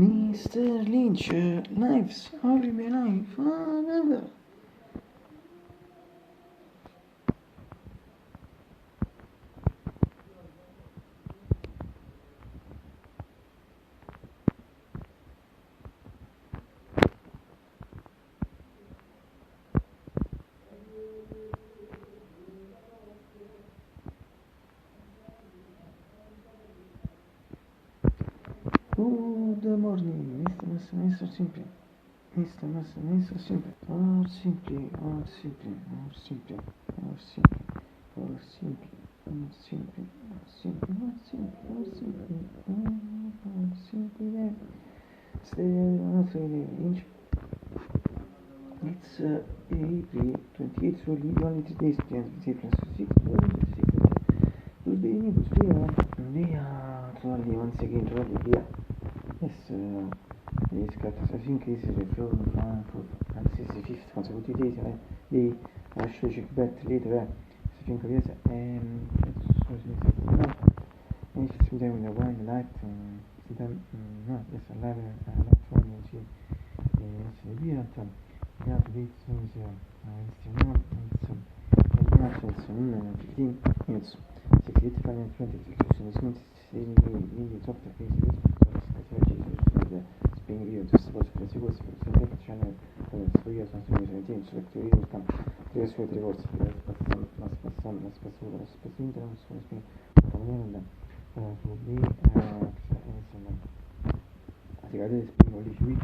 Mr. Lynch, lives all my life forever. Good morning, Mr. Simply. Mr. Simply. Or simply. Stay on Lynch. It's April 28th, so only 2 days plus 6. Tuesday, trolley once again, yeah. Yes, these got increases from for 65th consecutive days, they actually check back later, so think yes, and it's them in the wine light, them, no, yes, a live one, you see, it's the beer, yeah, the it's it's 15 minutes, 68 and 20 executions, quindi top being real just about the channel свои основные день селектировал там три свои тревожцы спасибо выполнение praticamente spingoli sui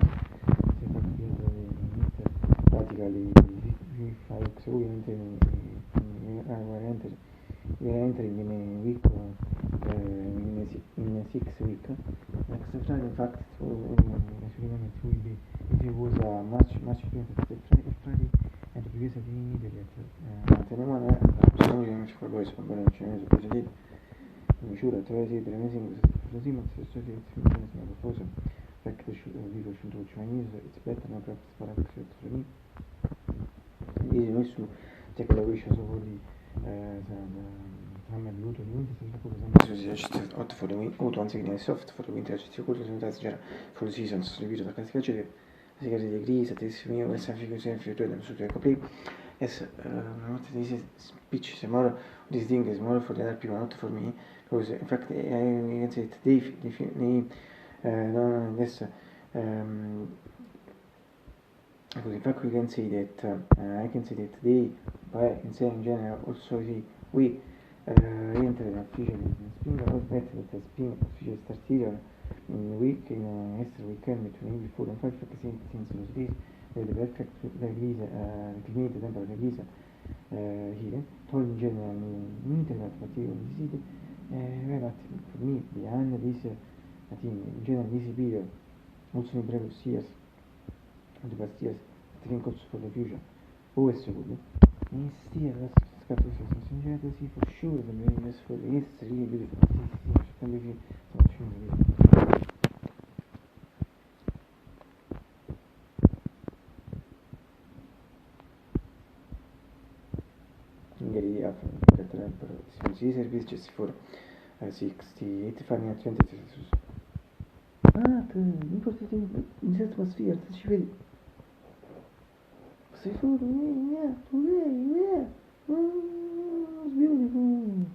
pratically we file so we are entering in a week in a 6 week. Next Friday, in fact, it will be, it was a much Friday, and the previous day teniamo sono che non ci può essere bene non c'è messo precedente misura attraverso delle mesi così ma se sto sono proposto perché dico scelto Chinese it's better now practice for access to me e nessuno c'è che la wish so di Hammer Luto niente se la cosa sempre hot for the win once again soft for the winter ci curso senza già for the season distribuito da classificazione si chiede di crisi tantissimi questa figura sempre su tutte le copie yes not this speech is more this thing is more for the other people not for me because in fact I can say they no this because in fact we can say that I can say that they by in general also we enter the official spring or better that spring official start here in the week in Easter weekend between April 4 and 5 perché since those days the perfect release climate temper release here told in general internet material visited but for me behind this I think in general this period also in previous years the past years I think also for the future always so good and still that's Sincerity for sure the main is for it's really beautiful can be Ingeri per si service just for 68 fanno 20 importante in this atmosphere ci vedi sei fuori yeah it's beautiful.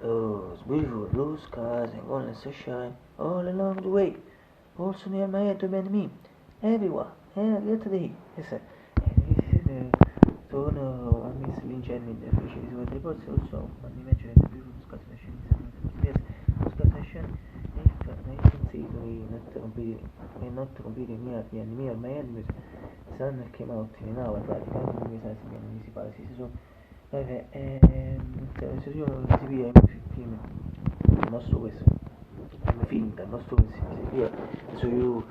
Those beautiful blue skies and golden sunshine all along the way, also near my head to bend me, everywhere, yesterday, yes sir. And this is the tone of Miss Lynch and the official is what reports also, when you mentioned the beautiful sky session, yes, sky session, if I can see not completing me or my head, sun came out in an hour, practically, municipality, so vabbè, se io si vede film, il nostro questo, il film, il nostro questo, si vede, so you,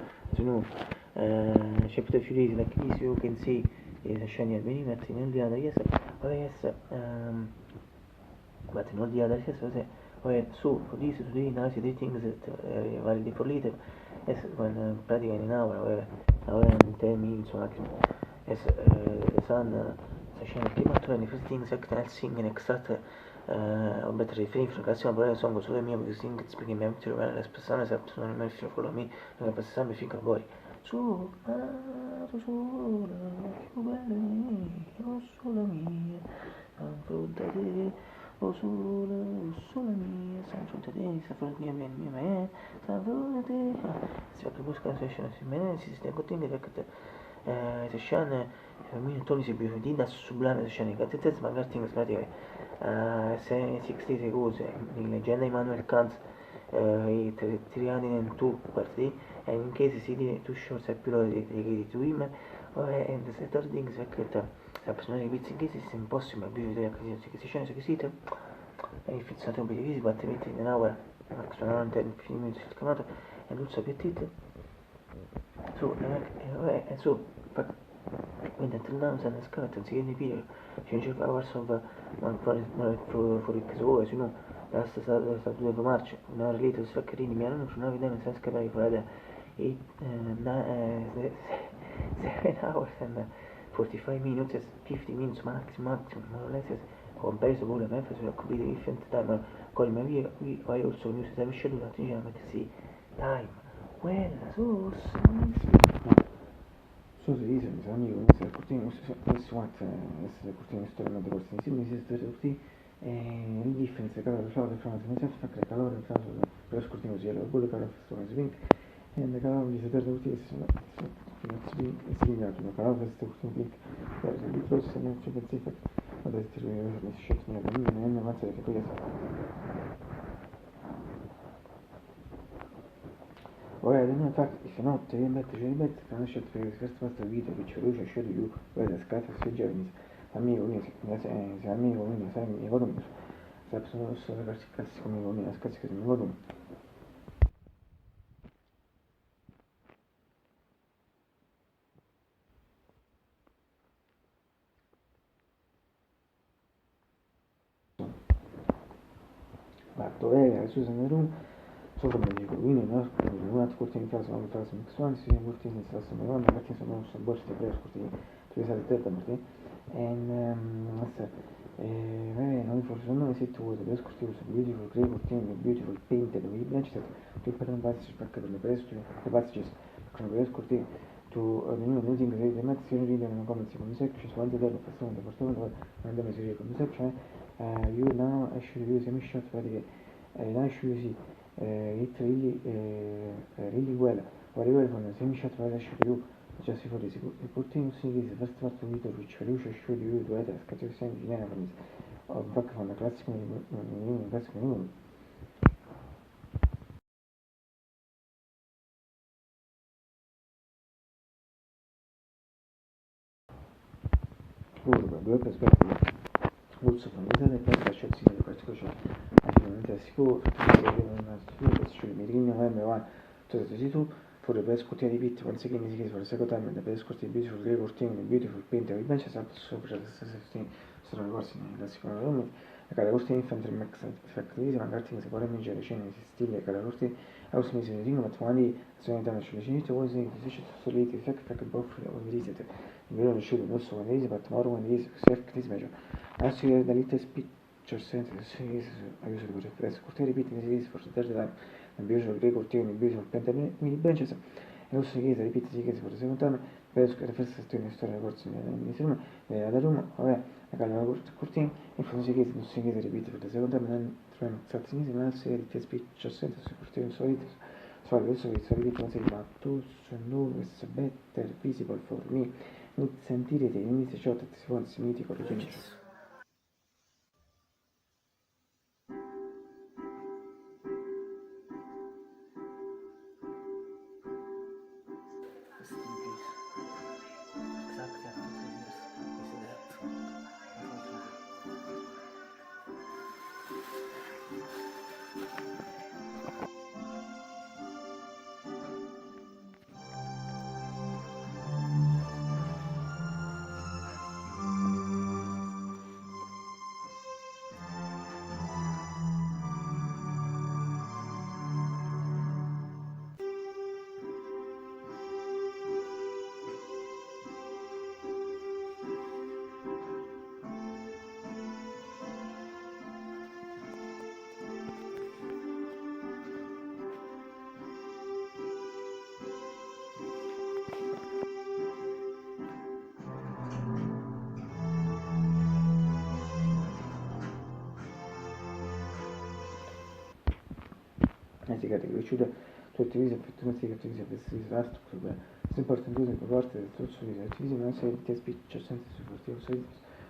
chapter a few days like this, you can see is a shiny albino, but in all the other yes, but in all the other yes, so for this today, now see the things that valid for later, yes, when pratically an hour and 10 minutes maximum, yes, the sun, session klimaattören the first thing sagt singen exakt och bättre refräng från klassen börjar sång så är mer because sing speaking me to well las personas non mi fino con me non passare mi fica poi su tu sola più bella io sola mia affronta te o sola mia affronta te affronta mia affronta te si fa che busca session si me si sta cotting che session Mine Tony si bifidina sublime scenic attetes marketing pratically 60 cose in leggenda Immanuel Kant i triani in two parti and in case si di two shorts episode dedicated to him and the third thing is that la persona bits in case is impossible bifidina che si scena che si e il fissato un po' di visi battimenti in hour suonante il film il chiamato e l'ulso appettito so when until now zijn de skeletons geen video change of hours of one for it so as you know last Saturday of March un hour later Sfaccherini mi hanno una video senza scaricare fuori 7 hours and 45 minutes 50 minutes maximum more or less comparison with the Memphis will be different time call me I also use the schedule at the time well so Что за reason? Они mesela kurtayım, mesela kurtayım istiyorum da kurtayım. Şimdi siz de kurtayım. Il difference cada flauta flauta mi serve fare calore flauta però scurtino sia lo quello che fa sto swing e da calore di sedere tutti sono swing e segnato ma calore sto kurtino click per il processo non c'è pensiero ma da stare mi scelto mia bambina e ma sai che poi Well, in fact, if you're not doing that, can I should be first part of the video which will show you where the scat is Japanese. Amigo mio, se amigo mio, sai mi voglio se sono solo per cazzo come voglio, scazzo che mi voglio. Ma dov'è? Susan nel room. Sopra mi dico, quindi non ascolti in caso non fai mix one, si ascolti in caso non perché sono un borsi per ascolti tu sai te perché e non forse non si tu per ascolti questo beautiful grey curtain beautiful painted with branches tu per non farsi spaccare le prese le passages con per ascolti tu non using the maximum video non come si come section quando da persone da portare non da si come section you now actually use a mission praticamente now actually see it really well. Whatever from the same shot right I show you just for this reporting series the first part of the video which will show you the weather schedule same genera from this back from the classic minimum curva, due perspettive also from the other part I should see the practical shot finalmente sicuro November 1 2022 for the best curtain repeat once again is for the second time and the best curtain beautiful grey curtain and beautiful paint with benches up sopra the stessa sono corsi nel classico room la cara curtain infantry max factory ma carting se poi mangiare scene di stile cara curtain house mise di ringo ma quando sono entrato sulle cinese was in position soliti fact buff or reset il vero uscito non so quando but more when is self this measure as you the little picture sentence is I use the press curtain repeating this for the third time and beautiful grey curtain and beautiful painted with benches e also chiesa repeat the case for the second time penso che la festa sia una storia corsa in cinema da Roma vabbè la calma curtain e for the case non si chiesa repeat for the second time and trying to in the serie di picture sentence curtain solito also it's repeat once again but to know is better visible for me non sentire dei inizi shot at once mitico originale Exactly after 3 years, this is the dimenticate che riuscite tutti i visi effettivamente che utilizza questi strutture. Es important using the word that also is activism and say it speech sense supportive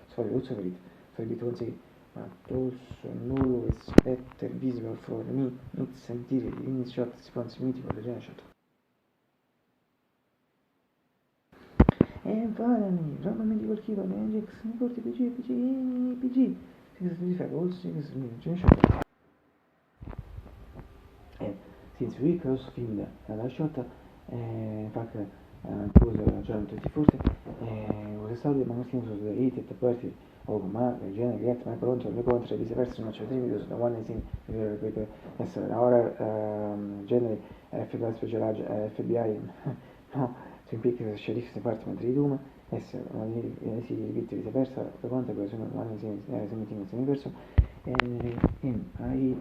so also read so it once ma also nulla is better visible for me it's sentire in short response meeting con la generazione e vanami Roma mi dico il chilo Ajax mi porti PG si fa also si generazione and since we cross film la shot in fact it was John 24 was started among things was the heat at the party of ma genere get my pronto le contro viceversa non c'è video da one thing ripeto essere ora genere FBI specialized FBI no Twin Peaks Sheriff Department di Doom essere si ripete viceversa le contro che sono one thing universo and I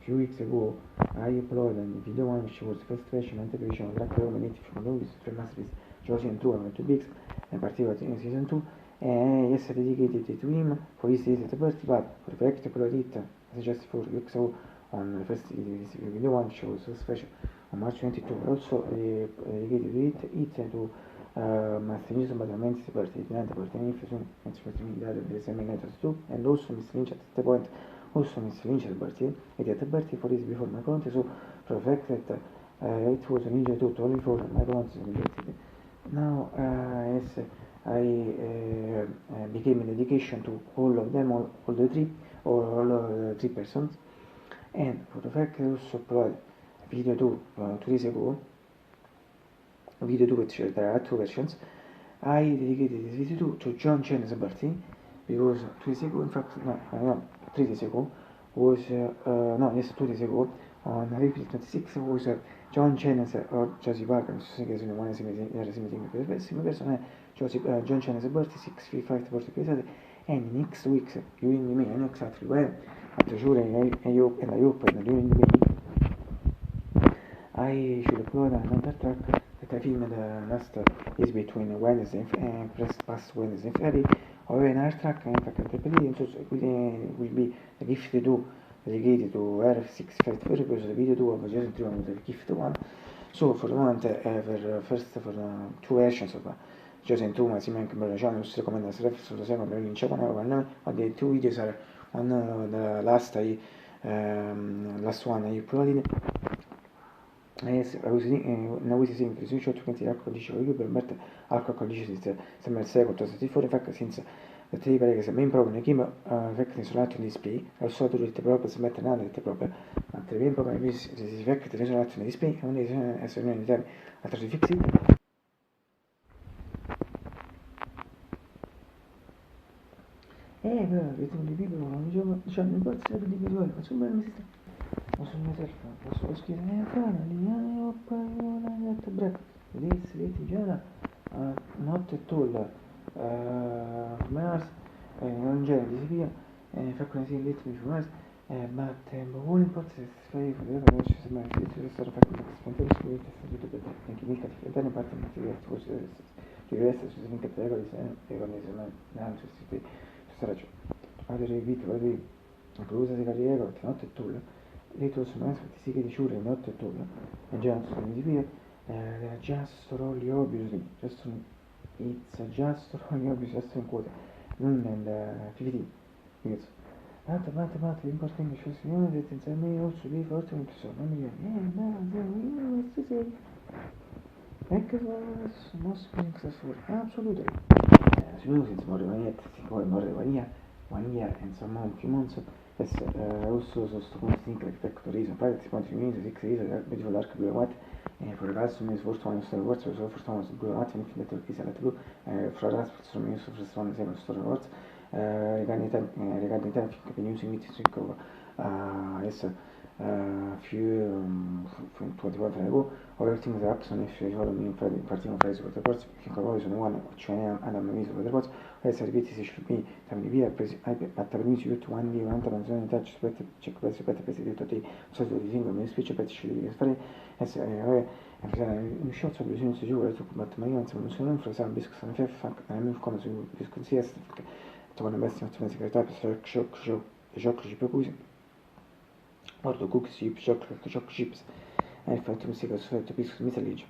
few weeks ago I uploaded a video one which was first version and television of Black Roman native from Lewis from Masterpiece Georgian 2 and 2 Bigs in particular in season 2 and yes dedicated to him for his season to participate for the fact color it just for weeks ago on the first video one which was first version on March 22 also dedicated to it to Master News Battlamente si parte di finante per tenere sono militare per esempio 2 and also Mr. Lynch at the point also Mr. Lynch at Bertie and at Bertie for his before my country so for the fact that it was a ninja to only for my country now yes I became a dedication to all of them all the three or all 3 persons and for the fact that I also uploaded video 2 days ago video 2 which there are 2 versions I dedicated this video to John Chen's birthday because 2 days ago in fact no 3 days ago was 2 days ago on April 26 was John Chen's or Josie Parker non so se sono one same person John Chen's birthday 635 birthday and next week during me and exactly well after sure and I hope and during me I should upload another track that I filmed last is between Wednesday and past Wednesday and Friday. However, another track in fact will be a gift to dedicated to R65 because the video 2 of Jason 3 was the gift one. So for the moment, first for 2 versions of Jason 2, ma si anche per la non si recommenda se sulla seconda non c'è one of the 2 videos are on the last one I uploaded. Una voce semplice, sui shot quanti alcol dice io per mettere alcol dice sembra il 6 contro 34 fact since the three pare che main problem game fact in sull'altro display also to the proprio si mette nada che proprio ma tre main problem is the fact that sull'altro display è un essere in termini altro fixi però vedo di piccolo non diciamo in parte di visuale ma insomma non si sta sul mio telefono posso scrivere lì ho paura detto break this in general not at all Mars non genere di via fa con i ritmi su Mars but all important is very for the other which is my sister sort of fact that spontaneous create a little bit and make it then part of material was the rest is in categories and organism and to stare other repeat very inclusa di carriera not at all Little Smash sì che dice not at all and just di via just only obviously just it's just only obvious just in quote non nel PVD yes but l'importante è che si non è senza me also be forte un persona non mi questo sei ecco most successful absolutely since more than yet more than 1 year and some few months yes also so think like factor reason private point means 6 years beautiful dark blue white for the last means first one is words so first one is blue white and that is a blue for the last from means first one is story words regarding that think been using it to go yes few from 21 ago other things are happening if you follow me in particular phrase with the words think always on one which I am and I'm with the words ai servizi should be también via attraverso YouTube one di un'altra canzone touch aspetta check questo presi di tutti solito di singolo mi spiace per ci devi fare in short so bisogna si giura tu ma io non sono un frase bisco sono fa non come su bisco si è to one best of the secretary per shock ci per cui برضه كوكيز chips chocolate chips. عارف قلت مسك الصوت تبيس مثل يجي